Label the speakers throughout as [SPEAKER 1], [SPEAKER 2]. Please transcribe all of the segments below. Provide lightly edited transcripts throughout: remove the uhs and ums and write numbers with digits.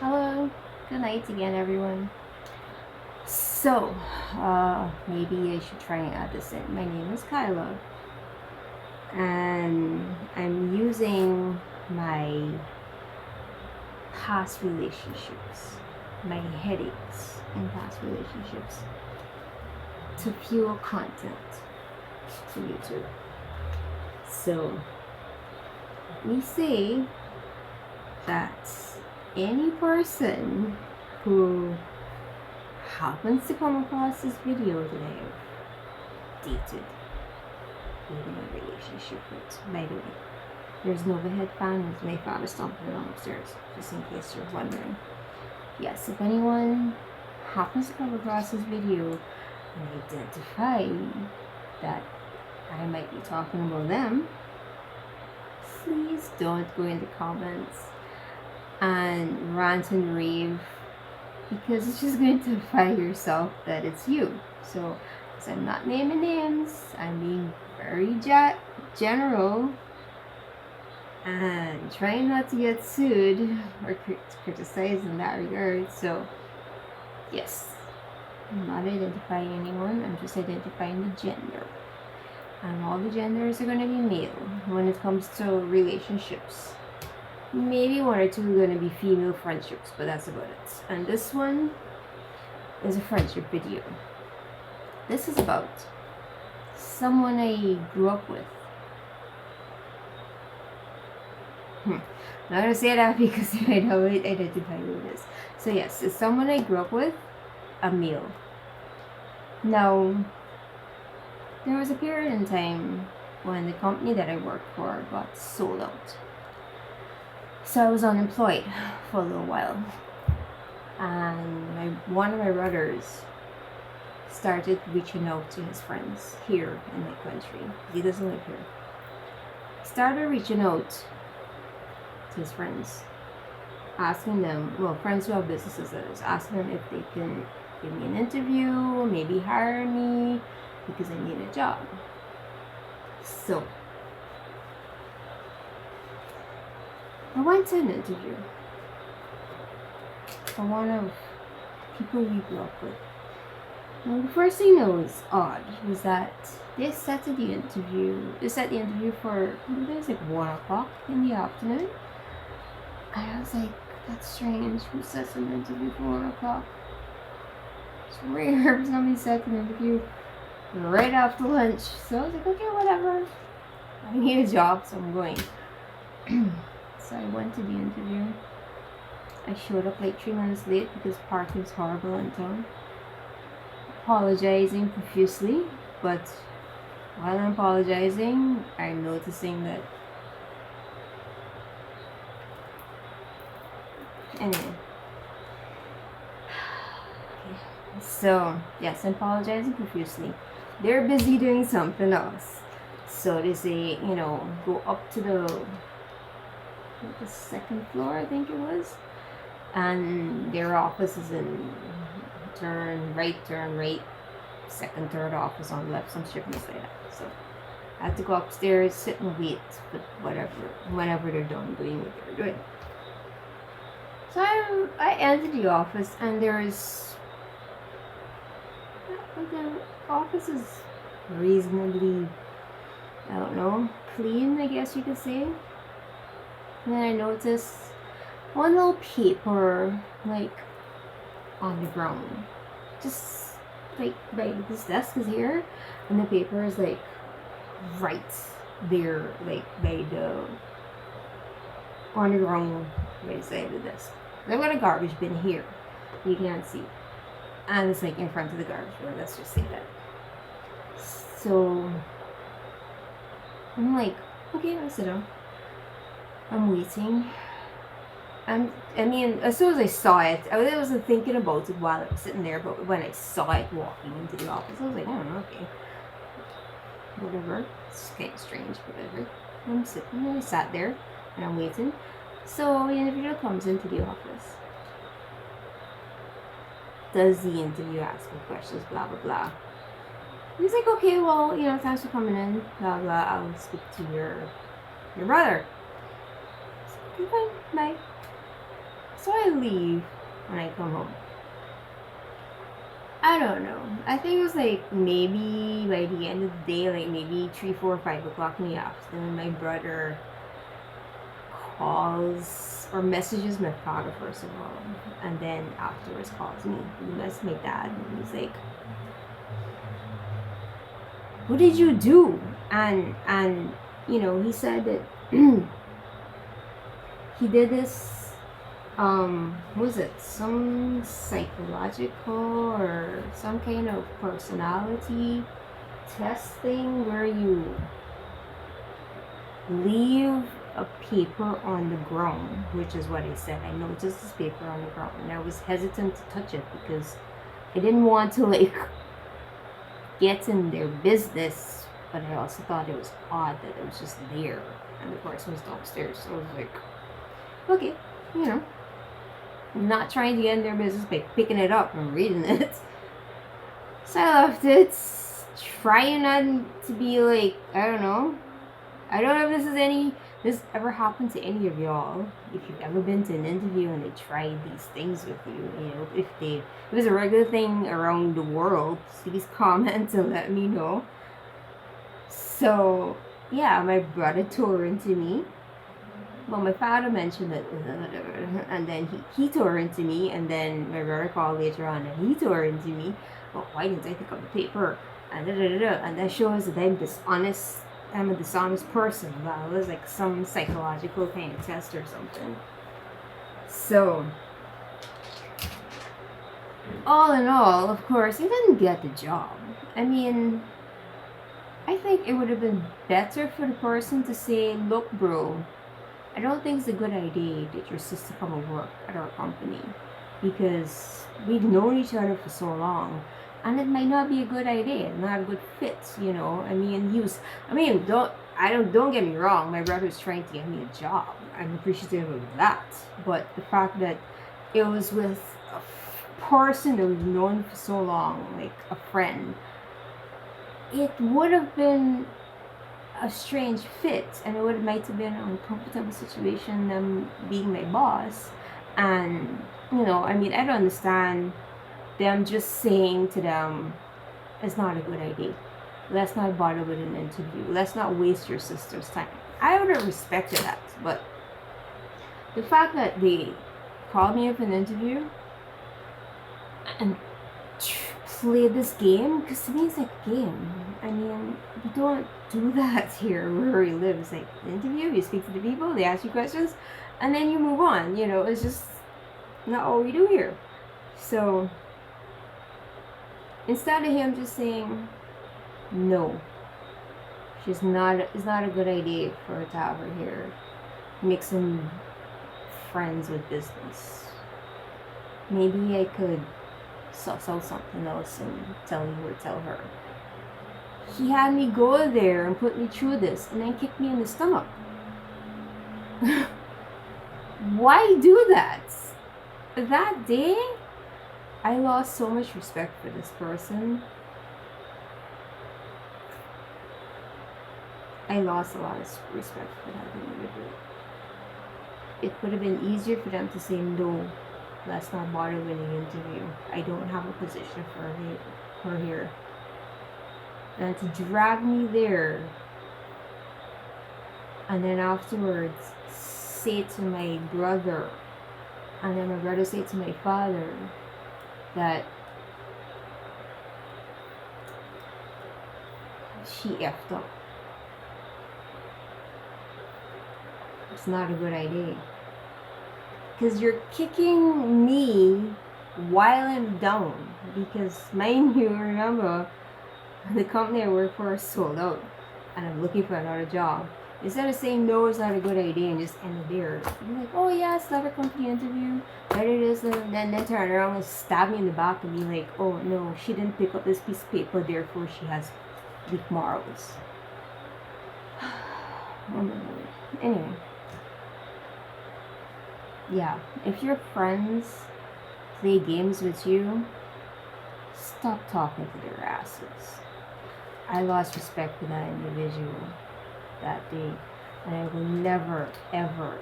[SPEAKER 1] Hello, good night again, everyone. So, maybe I should try and add this in. My name is Kaila, and I'm using my past relationships, my headaches in past relationships, to fuel content to YouTube. So, we say that any person who happens to come across this video that I have dated, being in a relationship with. By the way, there's an overhead fan with my father stomping around upstairs, just in case you're wondering. Yes, if anyone happens to come across this video and identify that I might be talking about them, please don't go in the comments and rant and rave, because it's just going to find yourself that it's you. So, as I'm not naming names, I'm being very general and trying not to get sued or criticized in that regard. So, yes, I'm not identifying anyone, I'm just identifying the gender. And all the genders are going to be male when it comes to relationships. Maybe one or two are going to be female friendships, but that's about it. And this one is a friendship video. This is about someone I grew up with. I'm not going to say that because I don't identify who it is. So yes, it's someone I grew up with, a male. Now, there was a period in time when the company that I worked for got sold out. So I was unemployed for a little while. And one of my brothers started reaching out to his friends here in my country. He doesn't live here. Started reaching out to his friends, asking them, well, friends who have businesses, that is, asking them if they can give me an interview, maybe hire me, because I need a job. So, I went to an interview for one of people we grew up with. Now, the first thing that was odd was that they set the interview for, it was like 1 o'clock in the afternoon. And I was like, that's strange. Who sets an interview for 1 o'clock? It's rare if somebody sets an interview right after lunch. So I was like, okay, whatever. I need a job, so I'm going. So I went to the interview. I showed up like 3 minutes late because parking is horrible in town. Apologizing profusely, but while I'm apologizing, I'm noticing that. Anyway. So, yes, I'm apologizing profusely. They're busy doing something else. So they say, go up to the second floor, I think it was. And their office is in turn right, second, third office on the left, some shit like that. So I had to go upstairs, sit and wait, but whenever they're done doing what they're doing. So I entered the office, and the office is reasonably, I don't know, clean, I guess you could say. And then I noticed one little paper, like, on the ground. Just, like, by this desk is here, and the paper is, like, right there, like, on the ground, right side of the desk. I've got a garbage bin here, you can't see. And it's, like, in front of the garbage bin, let's just say that. So, I'm like, okay, I'll sit down. I'm waiting. As soon as I saw it, I wasn't thinking about it while I was sitting there, but when I saw it walking into the office, I was like, oh, okay. Whatever. It's kind of strange, but whatever. I'm sitting there, I sat there, and I'm waiting. So, the individual comes into the office. Does the interview, asking questions, blah, blah, blah. He's like, okay, well, thanks for coming in, blah, blah, I'll speak to your brother. Okay, fine, bye. So I leave when I come home. I don't know. I think it was like maybe by the end of the day, like maybe 3, 4, 5 o'clock in the afternoon, my brother calls or messages my father first of all, and then afterwards calls me. He messaged my dad, and he's like, "What did you do?" And he said that he did this. What was it? Some psychological or some kind of personality testing where you leave a paper on the ground, which is what I said. I noticed this paper on the ground, and I was hesitant to touch it because I didn't want to like get in their business, but I also thought it was odd that it was just there, and the person was downstairs. So I was like, okay, not trying to get in their business by picking it up and reading it. So I left it, trying not to be like, I don't know if this ever happened to any of y'all. If you've ever been to an interview and they tried these things with you, if it was a regular thing around the world, please comment and let me know. So yeah, my brother tore into me. Well, my father mentioned it, and then he tore into me, and then my brother called later on, and he tore into me. Well, why didn't I pick up the paper? And and that shows that I'm dishonest. I'm a dishonest person. Well, it was like some psychological kind of test or something. So, all in all, of course, I didn't get the job. I mean, I think it would have been better for the person to say, "Look, bro, I don't think it's a good idea that your sister come and work at our company because we've known each other for so long, and it might not be a good idea, not a good fit." Don't get me wrong. My brother was trying to get me a job. I'm appreciative of that, but the fact that it was with a person that we've known for so long, like a friend, it would have been a strange fit, and it might have been an uncomfortable situation, them being my boss. And I don't understand them just saying to them, "It's not a good idea, let's not bother with an interview, let's not waste your sister's time." I would have respected that, but the fact that they called me up an interview and play this game, because to me it's like a game. I mean, you don't do that here where we live. It's like an interview, you speak to the people, they ask you questions, and then you move on. It's just not what we do here. So instead of him just saying, "No, it's not a good idea for her to have her here, mixing friends with business," maybe I could suss out something else and tell her. He had me go there and put me through this and then kick me in the stomach. Why do that? That day, I lost so much respect for this person. I lost a lot of respect for that individual. It would have been easier for them to say, "No, let's not bother with the interview. I don't have a position for her here." And to drag me there, and then afterwards say to my brother, and then my brother say to my father that she effed up. It's not a good idea. Because you're kicking me while I'm down. Because mind you, remember, the company I work for is sold out, and I'm looking for another job. Instead of saying no, it's not a good idea, and just end it there, you're like, "Oh yeah, it's not a company interview, there it is," and then turn around and stab me in the back and be like, "Oh no, she didn't pick up this piece of paper, therefore she has weak morals." Anyway, yeah, if your friends play games with you, stop talking to their asses. I lost respect for that individual that day, and I will never ever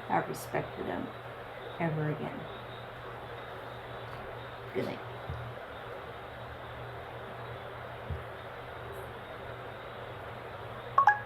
[SPEAKER 1] have respect for them. ever again. Good night.